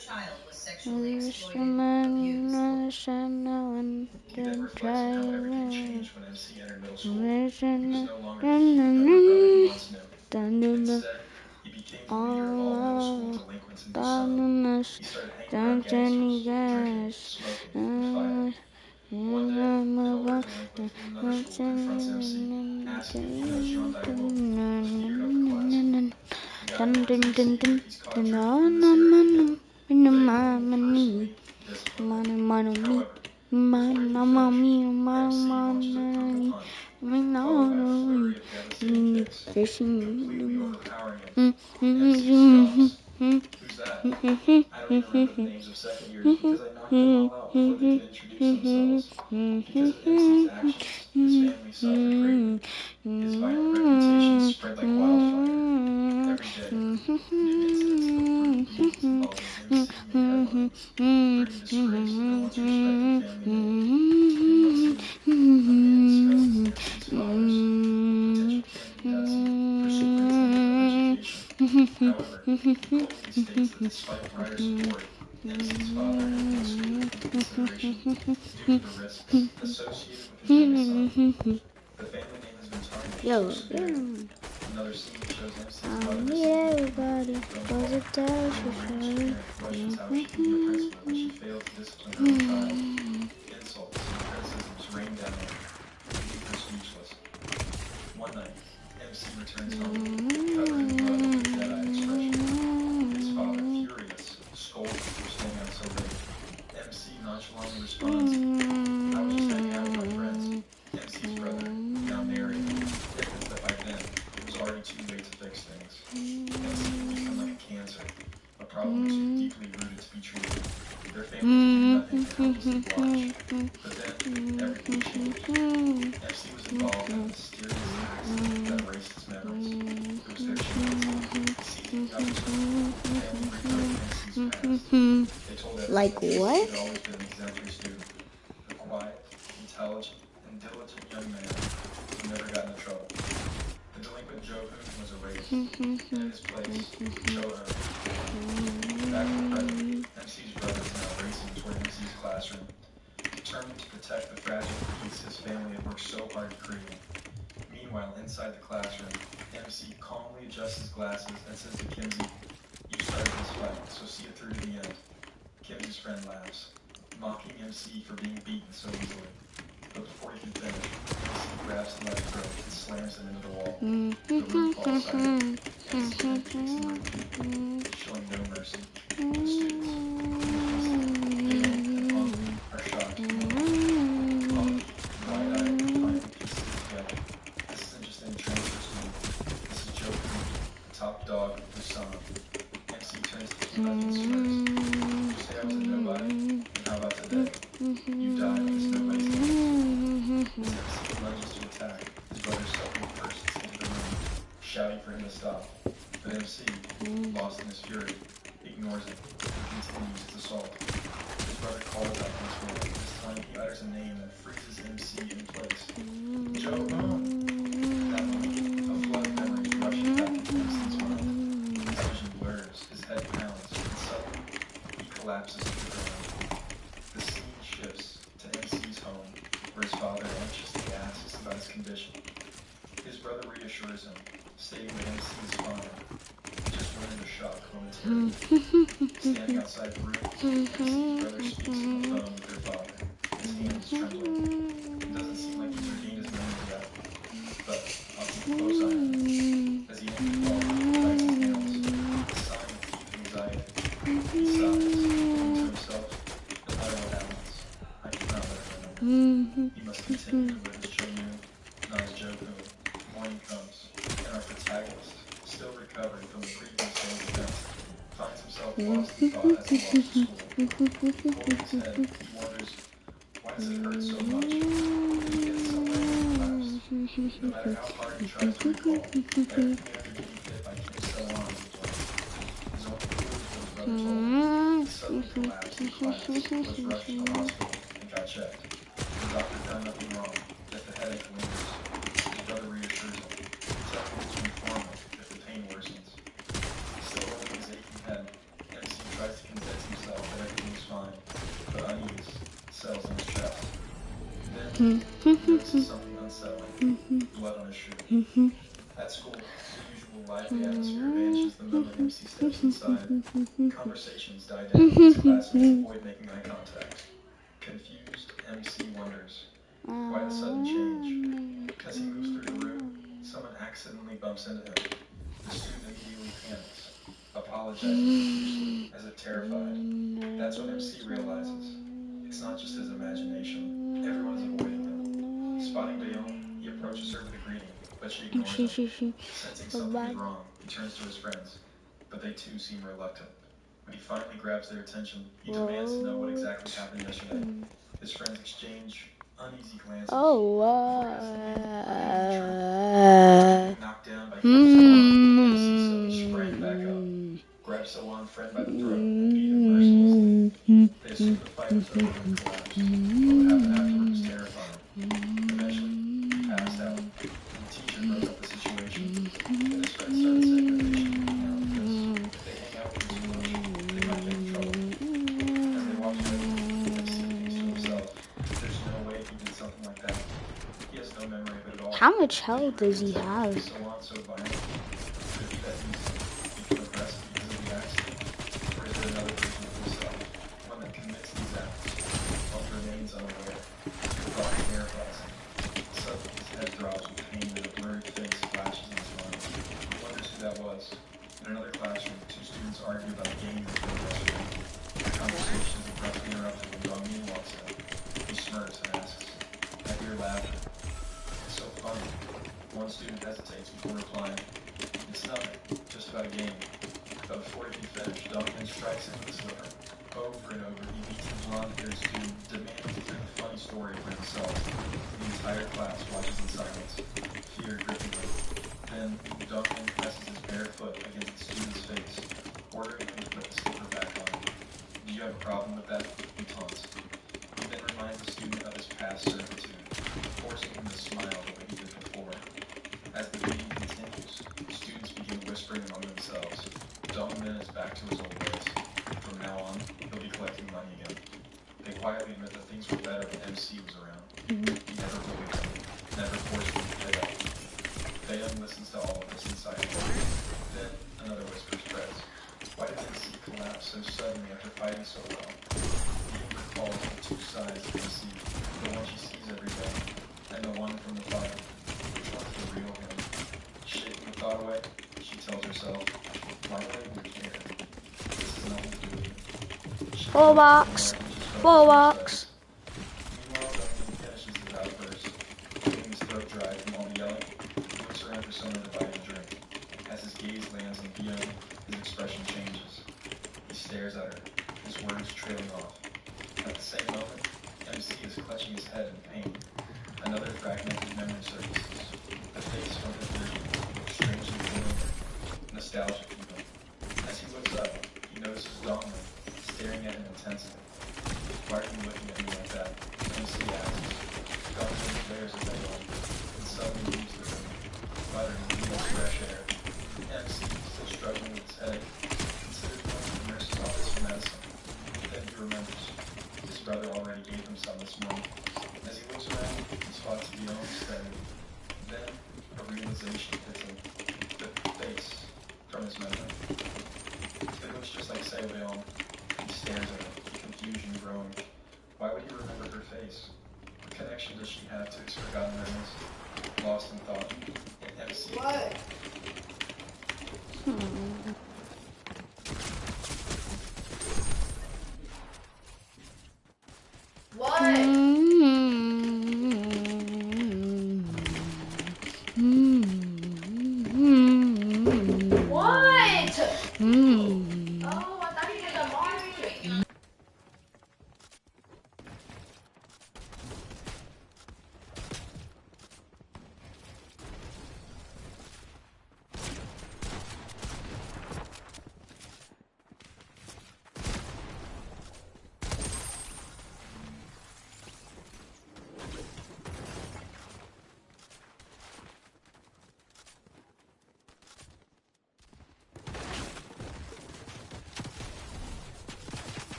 He then reflects on how everything changed when MC entered middle school. He was no longer the cute younger brother he once knew. Instead, he became the leader of all middle school delinquents in Busan. He started hanging around gangsters, drinking, smoking, and fighting. One day, an older delinquent from another school confronts MC, asking if he knows Jean Daewoo, the feared of the class. The guy warns MC that if he's caught drinking in this area again, they will personally discipline him. However, before he could finish, MC launched a brutal punch, followed by a flurry of devastating kicks, completely overpowering him. MC stops. Who's that? I don't remember the names of second years because I knocked them all out before they could introduce themselves. Because of MC's actions, his family suffered greatly. His violent reputation spread like wildfire. Every day, new incidents of brutal beatings involving MC made headlines, bringing disgrace to the once respected family name. In one scene, a man discusses MC's father's potential candidacy for superintendent of education. However, he coldly states that despite Ryder's support, MC's father had no school consideration due to the risks associated with his youngest son. The family name has been tarnished so severely. Another scene shows MC's mother everybody was a dash questions how she could be a principal when she failed to discipline her own child. Insults and criticisms rained down on her, leaving her speechless. One night, MC returns home, covered in blood with a dead-eyed expression. His father, furious, scolds for staying out so late. MC nonchalantly responds, I was just hanging out with my friends. MC's brother, now married, admits that by then, it was already too late to fix things. MC had become like a cancer, a problem too deeply rooted to be treated. Their family could do nothing but helplessly watch. But then, everything changed. MC was involved in a mysterious accident that erased his memories. It was their chance. Seizing the opportunity, the family revealed MC's past. They told everyone Like that MC what? had always been an exemplary student, a quiet, intelligent, and diligent young man who never got into trouble. The delinquent Jo-hoon was erased, and in his place, Cho-hoon. Back to the present, MC's brother is now racing toward MC's classroom, determined to protect the fragile peace his family had worked so hard to create. Meanwhile, inside the classroom, MC calmly adjusts his glasses and says to Kimsey, "You started this fight, so see it through to the end." Kimsey's friend laughs, mocking MC for being beaten so easily. But before he can finish, MC grabs him by the throat and slams him into the wall. The room falls silent. MC then kicks him repeatedly, showing no mercy. The students, Gale and Hung, are shocked and alarmed. Hung, wide-eyed, finally pieces it together. This isn't just any transfer student. This is Joe Hoon, the top dog of Busan. MC turns to Kim and smirks. "You say I was a nobody? And how about today? You died in this nobody's hands." As MC lunges to attack, his brother suddenly bursts into the room, shouting for him to stop. But MC, lost in his fury, ignores him and continues his assault. His brother calls out once more. This time he utters a name that freezes MC in place. Jo-hoon! That moment, a flood of memories rushes back into MC's mind. His vision blurs, his head pounds, and suddenly, he collapses to the ground. The scene shifts to MC's home, where his father anxiously asks about his condition. His brother reassures him, stating that MC is fine. He just went into shock momentarily. Standing outside the room, MC's brother speaks on the phone with their father. His hand is trembling. It doesn't seem like he's regained his memory yet, but I'll keep a close eye on him. As he enters the hallway, he bites his nails, a sign of deep anxiety. He sighs, thinking to himself, no matter what happens, I cannot let her remember. He must continue to live as Cho-Yoon, not as Jo-hoon. Morning comes, and our protagonist, still recovering from the previous day's events, finds himself lost in thought as he walks to school. Holding his head, he wonders, why does it hurt so much? Did he hit somewhere when he collapsed? No matter how hard he tries to recall, everything after getting hit by Kim's arm is blank. His only clue is what his brother told him. He suddenly collapsed in class, was rushed to the hospital, and got checked. The doctor found nothing wrong, just a headache lingers. His brother reassures him, telling him to inform him if the pain worsens. Still holding his aching head, MC tries to convince himself He notices something unsettling, blood on his shoe. At school, the usual lively atmosphere vanishes the moment MC steps inside. Conversations die down as classmates avoid making eye contact. Confused, MC wonders, why the sudden change? As he moves through the room, someone accidentally bumps into him. The student immediately panics, apologizing profusely, as if terrified. That's when MC realizes it's not just his imagination. Everyone is avoiding him. Spotting Bayonne, he approaches her with a greeting, but she ignores him. Sensing something is wrong, he turns to his friends, but they too seem reluctant. When he finally grabs their attention, he demands to know what exactly happened yesterday. His friends exchange uneasy glances. Before he has to reveal the truth. Knocked down by Salon, MC suddenly sprang back up, grabbed Salon's friend by the throat, and beat him mercilessly. They assumed the fight was over and collapsed, but what happened afterward was terrifying. Eventually, he passed out, and the teacher broke up the situation. Then his friends started saying that they shouldn't hang out because if they hang out with him too much, they might get in trouble. As they walked away, MC thinks to himself, there's no way he did something like that. He has no memory of it at all. How much health does he have? Salon so violent? Could it be that he's become aggressive because of the accident? Or is it another version of himself? One that commits these acts, while he remains unaware? The thought terrifies him. Suddenly his head throbs with pain and a blurred face flashes in his mind. He wonders who that was. In another classroom, two students argue about a game they played yesterday. The conversation is abruptly interrupted when Dongmin walks in. He smirks and asks, I hear laughter. It's so funny. One student hesitates before replying. It's nothing, just about a game. But before he can finish, Dongmin strikes him with a slipper. Over and over, he beats the blonde-haired student, demanding to tell a funny story for himself. The entire class watches in silence, fear gripping him. Then, Dongmin presses his bare foot against the student's face, ordering him to put the slipper back on. Do you have a problem with that? He taunts. He then reminds the student of his past servitude, forcing him to smile the way he did before. As the beating continues, students begin whispering among themselves. Dongmin is back to his old ways. From now on, he'll be collecting money again. They quietly admit that things were better when MC was around. He never bullied them, never forced them to pay up. Bayonne listens to all of this in silence. Then, another whisper spreads. Why did MC collapse so suddenly after fighting so well? He recalls the two sides of MC, the one she sees every day, and the one from the fire. Which one's the real him? Shaking the thought away, she tells herself, why do I even care? This is nothing to do with me. Full box. Full box. Meanwhile, Duncan finishes his outburst, getting his throat dry from all the yelling. He looks around for someone to buy him a drink. As his gaze lands on Bayonne, his expression changes. He stares at her, his words trailing off. At the same moment, MC is clutching his head in pain. Another fragmented memory surfaces. The face from his vision, strangely familiar, nostalgic even. As he looks up, he notices Dongmin staring at him intensely. Why are you looking at me like that? MC asks. Dongmin glares at Bayonne, and suddenly leaves the room, muttering he wants fresh air. MC, still struggling with his headache, considers going to the nurse's office for medicine. Then he remembers. His brother already gave him some this morning. As he looks around, he spots Bayonne staring. Then, a realization hits him. The face from his memory. It looks just like Bayonne. He stares at her, confusion growing. Why would he remember her face? What connection does she have to his forgotten memories? Lost in thought. And MC. What?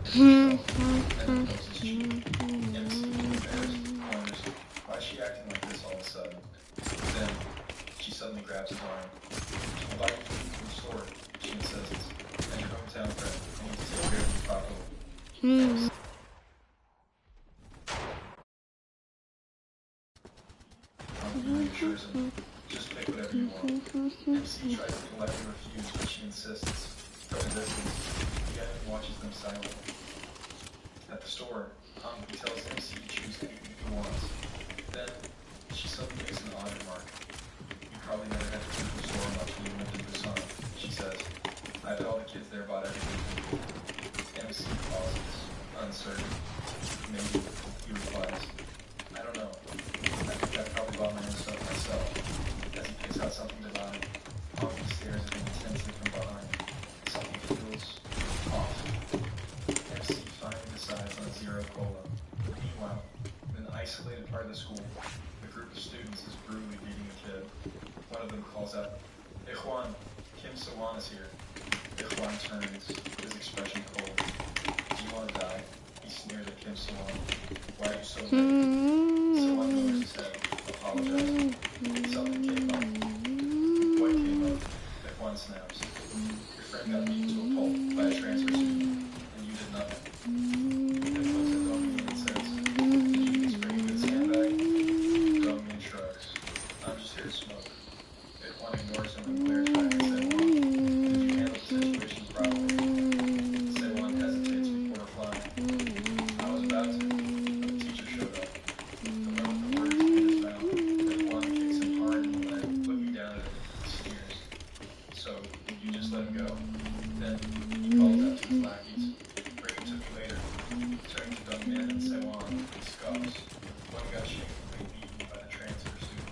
So, then imposes cheat. MC, embarrassed, wonders, why is she acting like this all of a sudden? Then, she suddenly grabs his arm. I'll buy you food from the store, she insists. And your hometown friend, I need to take care of you properly. MC reassures him, just pick whatever you want. MC tries to politely refuse, but she insists. From a distance, the enemy watches them silently. At the store, he tells MC to choose anything he wants. Then, she suddenly makes an odd remark. You probably never had to leave the store much when you lived in Busan, she says. I bet all the kids there bought everything from you. MC pauses, uncertain. Maybe, he replies. I don't know. I think I probably bought my own stuff myself. As he picks out something to buy, Honky stares at him intensely from behind. Something feels off. MC finally decides on zero cola. Meanwhile, in an isolated part of the school, a group of students is brutally beating a kid. One of them calls out, Hey Juan, Kim So-won is here. Hey Juan turns, his expression cold. Do you want to die? He sneers at Kim So-won. Why are you so late? So-won lowers his head, apologizing. Something came up. What came up? Hey Juan snaps. Your friend got beaten to a pulp by a transfer student, and you did nothing. Kim looks at Dongmin and says, Did you just bring a good sandbag? Dongmin shrugs. I'm just here to smoke. If one ignores him and glares back at Sewon, did you handle the situation properly? Sewon hesitates before replying. I was about to, but the teacher showed up. The moment the words hit his mouth, Juan kicks him hard in the leg, looking down at him, he sneers. So, you just let him go? Then, he calls out to his lackeys. Bring him to me later. Turning to Dongmin and Sewon, he scoffs. One got shamefully beaten by the transfer student.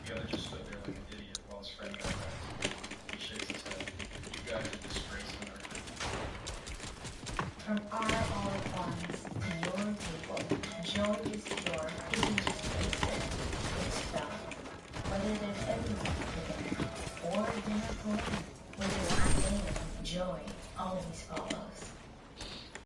The other just stood there like an idiot while his friend got wrecked. He shakes his head. You guys are disgracing our group. From our all ones to your people, joy is pure, isn't just wasted, it's felt. Whether there's everything for dinner or dinner for one, whether I'm there, joy always follows.